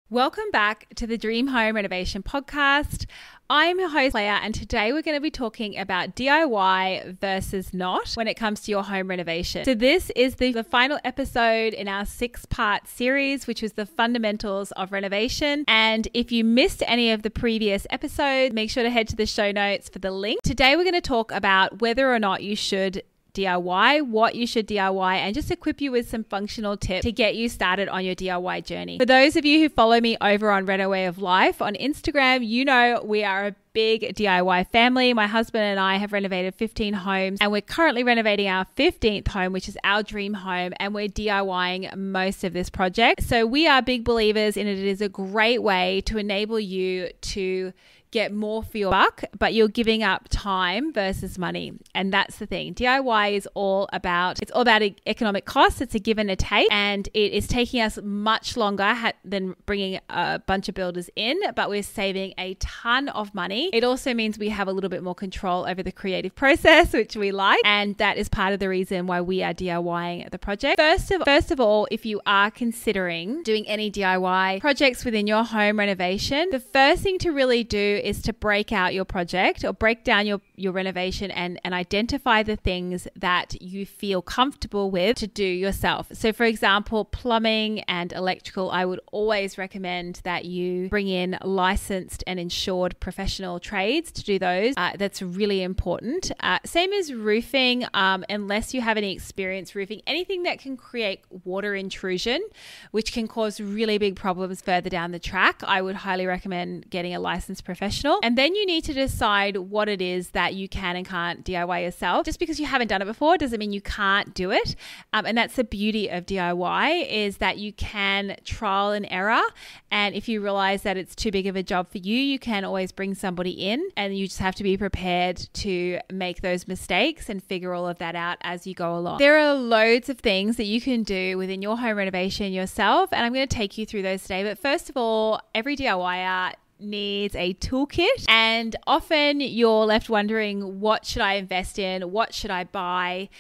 Welcome back to the Dream Home Renovation Podcast. I'm your host, Claire, and today we're going to be talking about DIY versus not when it comes to your home renovation. So this is the final episode in our 6-part series, which was the fundamentals of renovation. And if you missed any of the previous episodes, make sure to head to the show notes for the link. Today we're going to talk about whether or not you should DIY, what you should DIY, and just equip you with some functional tips to get you started on your DIY journey. For those of you who follow me over on Reno Way of Life on Instagram, you know we are a big DIY family. My husband and I have renovated 15 homes, and we're currently renovating our 15th home, which is our dream home, and we're DIYing most of this project. So we are big believers in it. It is a great way to enable you to get more for your buck, but you're giving up time versus money. And that's the thing. DIY is all about economic costs. It's a give and a take, and it is taking us much longer than bringing a bunch of builders in, but we're saving a ton of money. It also means we have a little bit more control over the creative process, which we like. And that is part of the reason why we are DIYing the project. First of all, if you are considering doing any DIY projects within your home renovation, the first thing to really do is to break out your project or break down your renovation and identify the things that you feel comfortable with to do yourself. So for example, plumbing and electrical, I would always recommend that you bring in licensed and insured professional trades to do those. That's really important. Same as roofing, unless you have any experience roofing, anything that can create water intrusion, which can cause really big problems further down the track, I would highly recommend getting a licensed professional. And then you need to decide what it is that you can and can't DIY yourself. Just because you haven't done it before doesn't mean you can't do it. And that's the beauty of DIY, is that you can trial and error. And if you realize that it's too big of a job for you, you can always bring somebody in, and you just have to be prepared to make those mistakes and figure all of that out as you go along. There are loads of things that you can do within your home renovation yourself, and I'm going to take you through those today. But first of all, every DIYer needs a toolkit, and often you're left wondering, what should I invest in? What should I buy?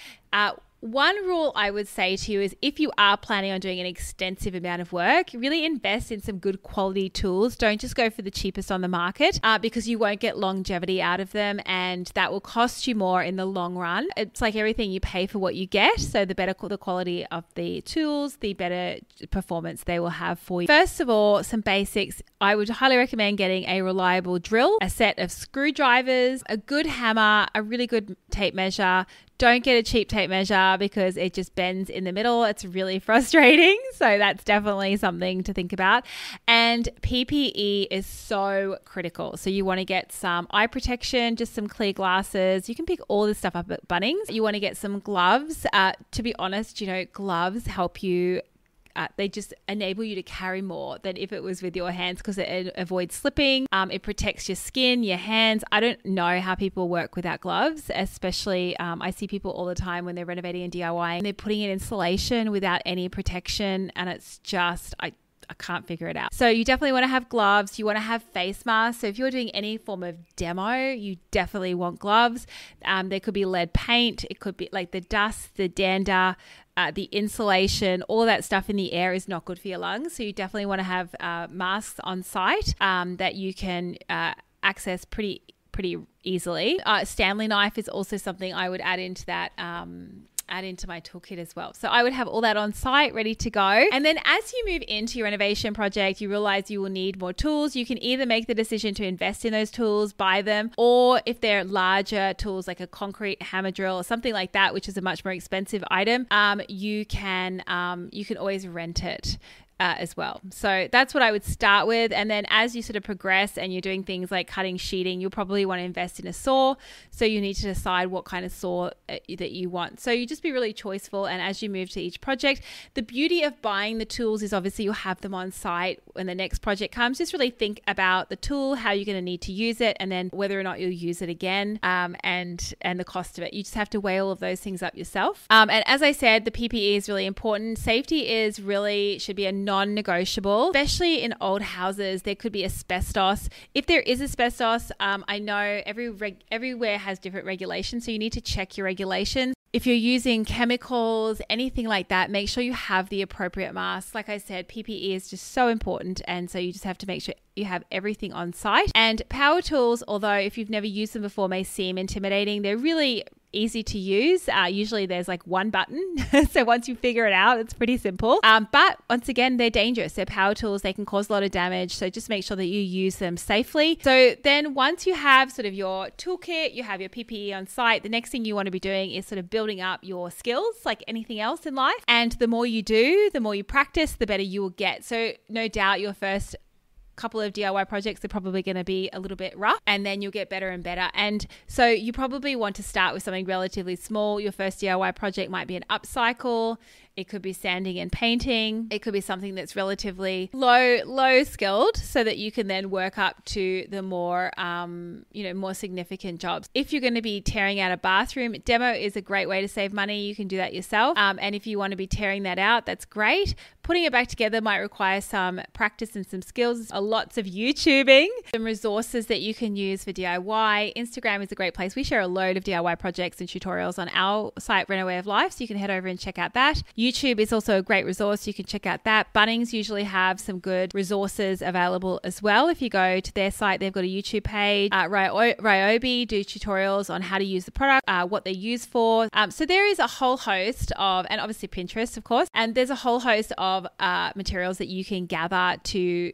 One rule I would say to you is, if you are planning on doing an extensive amount of work, really invest in some good quality tools. Don't just go for the cheapest on the market because you won't get longevity out of them, and that will cost you more in the long run. It's like everything, you pay for what you get. So the better the quality of the tools, the better performance they will have for you. First of all, some basics. I would highly recommend getting a reliable drill, a set of screwdrivers, a good hammer, a really good tape measure. Don't get a cheap tape measure because it just bends in the middle. It's really frustrating. So that's definitely something to think about. And PPE is so critical. So you want to get some eye protection, just some clear glasses. You can pick all this stuff up at Bunnings. You want to get some gloves. To be honest, gloves help you. They just enable you to carry more than if it was with your hands, because it avoids slipping. It protects your skin, your hands. I don't know how people work without gloves, especially I see people all the time when they're renovating and DIY, and they're putting in insulation without any protection, and it's just, I can't figure it out. So you definitely want to have gloves. You want to have face masks. So if you're doing any form of demo, you definitely want gloves. There could be lead paint. It could be like the dust, the dander, the insulation, all that stuff in the air is not good for your lungs. So you definitely want to have masks on site that you can access pretty easily. Stanley knife is also something I would add into that add into my toolkit as well. So I would have all that on site ready to go. And then as you move into your renovation project, you realize you will need more tools. You can either make the decision to invest in those tools, buy them, or if they're larger tools like a concrete hammer drill or something like that, which is a much more expensive item, you can always rent it. As well. So that's what I would start with. And then as you sort of progress and you're doing things like cutting, sheeting, you'll probably want to invest in a saw. So you need to decide what kind of saw that you want. So you just be really choiceful. And as you move to each project, the beauty of buying the tools is obviously you'll have them on site when the next project comes. Just really think about the tool, how you're going to need to use it, and then whether or not you'll use it again, and the cost of it. You just have to weigh all of those things up yourself. And as I said, the PPE is really important. Safety should be a non-negotiable, especially in old houses. There could be asbestos. If there is asbestos, I know everywhere has different regulations, so you need to check your regulations. if you're using chemicals, anything like that, make sure you have the appropriate masks. Like I said, PPE is just so important. And so you just have to make sure you have everything on site. And power tools, although if you've never used them before, may seem intimidating, they're really easy to use. Usually there's like one button. So once you figure it out, it's pretty simple. But once again, they're dangerous. They're power tools. They can cause a lot of damage. So just make sure that you use them safely. So then once you have sort of your toolkit, you have your PPE on site, the next thing you want to be doing is sort of building up your skills like anything else in life. And the more you do, the more you practice, the better you will get. So no doubt your first couple of DIY projects are probably going to be a little bit rough, and then you'll get better and better. And so you probably want to start with something relatively small. Your first DIY project might be an upcycle. It could be sanding and painting. It could be something that's relatively low skilled, so that you can then work up to the more, more significant jobs. If you're going to be tearing out a bathroom, demo is a great way to save money. You can do that yourself. And if you want to be tearing that out, that's great. Putting it back together might require some practice and some skills. Lots of YouTubing, some resources that you can use for DIY. Instagram is a great place. We share a load of DIY projects and tutorials on our site, Reno Way of Life, so you can head over and check out that. YouTube is also a great resource. You can check out that. Bunnings usually have some good resources available as well. If you go to their site, they've got a YouTube page. Ryobi do tutorials on how to use the product, what they're used for. So there is a whole host of, and obviously Pinterest, of course, and there's a whole host of materials that you can gather to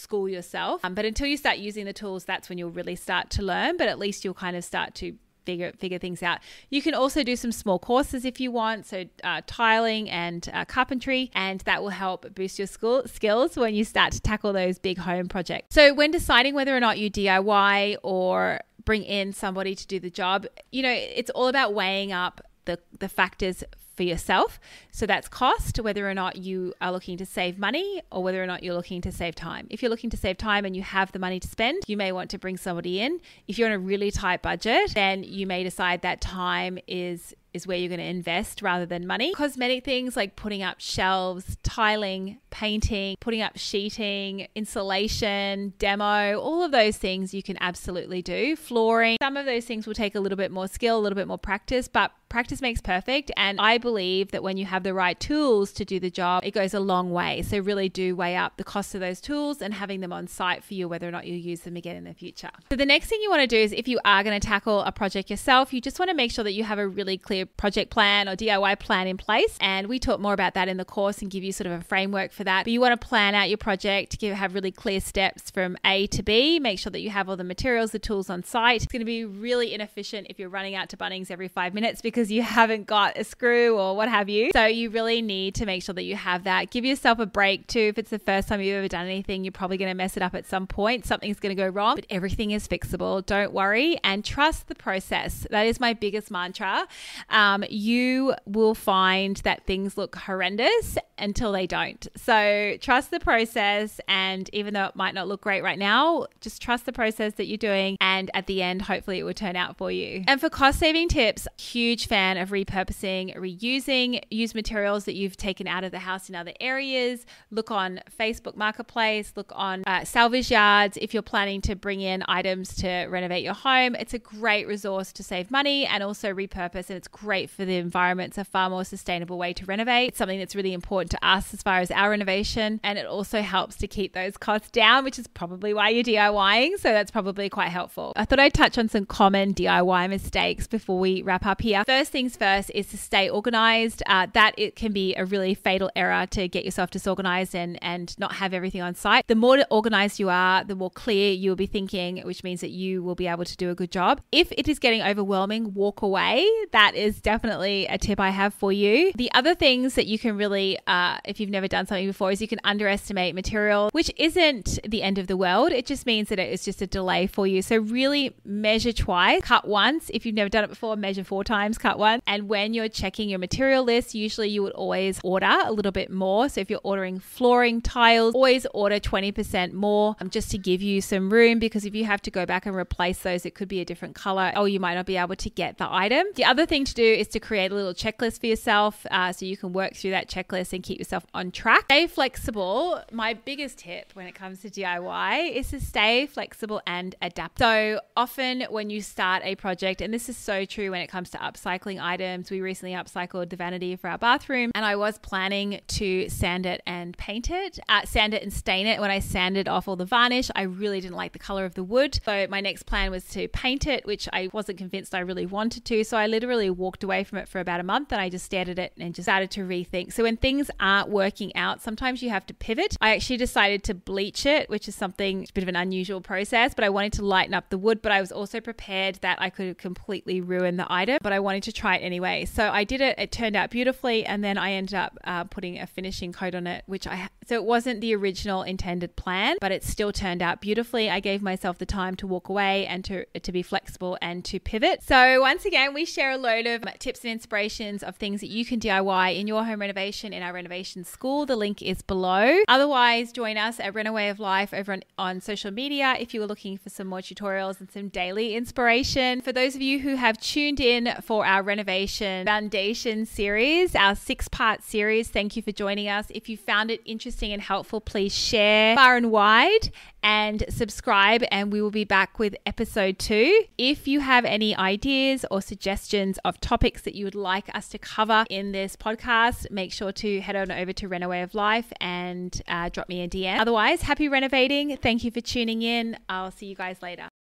school yourself. But until you start using the tools, that's when you'll really start to learn, but at least you'll kind of start to figure things out. You can also do some small courses if you want, so tiling and carpentry, and that will help boost your skills when you start to tackle those big home projects. So when deciding whether or not you DIY or bring in somebody to do the job, it's all about weighing up the factors for yourself. So that's cost, whether or not you are looking to save money or whether or not you're looking to save time. If you're looking to save time and you have the money to spend, you may want to bring somebody in. If you're on a really tight budget, then you may decide that time is where you're going to invest rather than money. Cosmetic things like putting up shelves, tiling, painting, putting up sheeting, insulation, demo, all of those things you can absolutely do. Flooring, some of those things will take a little bit more skill, a little bit more practice, but practice makes perfect. And I believe that when you have the right tools to do the job, it goes a long way. So really do weigh up the cost of those tools and having them on site for you, whether or not you use them again in the future. So the next thing you want to do is, if you are going to tackle a project yourself, you just want to make sure that you have a really clear project plan or DIY plan in place. And we talk more about that in the course and give you sort of a framework for that. But you want to plan out your project, have really clear steps from A to B, make sure that you have all the materials, the tools on site. It's going to be really inefficient if you're running out to Bunnings every 5 minutes because you haven't got a screw or what have you. So you really need to make sure that you have that. Give yourself a break too. If it's the first time you've ever done anything, you're probably going to mess it up at some point. Something's going to go wrong, but everything is fixable. Don't worry and trust the process. That is my biggest mantra. You will find that things look horrendous until they don't. So trust the process, and even though it might not look great right now, just trust the process that you're doing, and at the end, hopefully it will turn out for you. And for cost saving tips, huge fan of repurposing, reusing. Use materials that you've taken out of the house in other areas. Look on Facebook Marketplace, look on salvage yards if you're planning to bring in items to renovate your home. It's a great resource to save money and also repurpose, and it's great for the environment. It's a far more sustainable way to renovate. It's something that's really important to us as far as our renovation, and it also helps to keep those costs down, which is probably why you're DIYing. So that's probably quite helpful. I thought I'd touch on some common DIY mistakes before we wrap up here. First things first is to stay organized. That it can be a really fatal error to get yourself disorganized and not have everything on site. The more organized you are, the more clear you will be thinking, which means that you will be able to do a good job. If it is getting overwhelming, walk away. That is definitely a tip I have for you. The other things that you can really, if you've never done something before, is you can underestimate material, which isn't the end of the world. It just means that it is just a delay for you. So really measure twice, cut once. If you've never done it before, measure 4 times, cut once. And when you're checking your material list, usually you would always order a little bit more. So if you're ordering flooring, tiles, always order 20% more just to give you some room, because if you have to go back and replace those, it could be a different color or you might not be able to get the item. The other thing to do is to create a little checklist for yourself so you can work through that checklist and keep yourself on track. Stay flexible. My biggest tip when it comes to DIY is to stay flexible and adapt. So often when you start a project, and this is so true when it comes to upcycling items, we recently upcycled the vanity for our bathroom and I was planning to sand it and paint it, sand it and stain it. When I sanded off all the varnish, I really didn't like the color of the wood. So my next plan was to paint it, which I wasn't convinced I really wanted to. So I literally walked away from it for about a month and I just stared at it and just started to rethink. So when things aren't working out, sometimes you have to pivot. I actually decided to bleach it, which is something, it's a bit of an unusual process, but I wanted to lighten up the wood, but I was also prepared that I could completely ruin the item, but I wanted to try it anyway. So I did it. It turned out beautifully. And then I ended up putting a finishing coat on it, so it wasn't the original intended plan, but it still turned out beautifully. I gave myself the time to walk away and to be flexible and to pivot. So once again, we share a load of tips and inspirations of things that you can DIY in your home renovation in our renovation school. The link is below. Otherwise, join us at Way of Life over on social media if you are looking for some more tutorials and some daily inspiration. For those of you who have tuned in for our renovation foundation series, our 6-part series, thank you for joining us. If you found it interesting and helpful, please share far and wide and subscribe, and we will be back with episode 2. If you have any ideas or suggestions of topics that you would like us to cover in this podcast, make sure to head on over to Way of Life and drop me a DM. Otherwise, happy renovating. Thank you for tuning in. I'll see you guys later.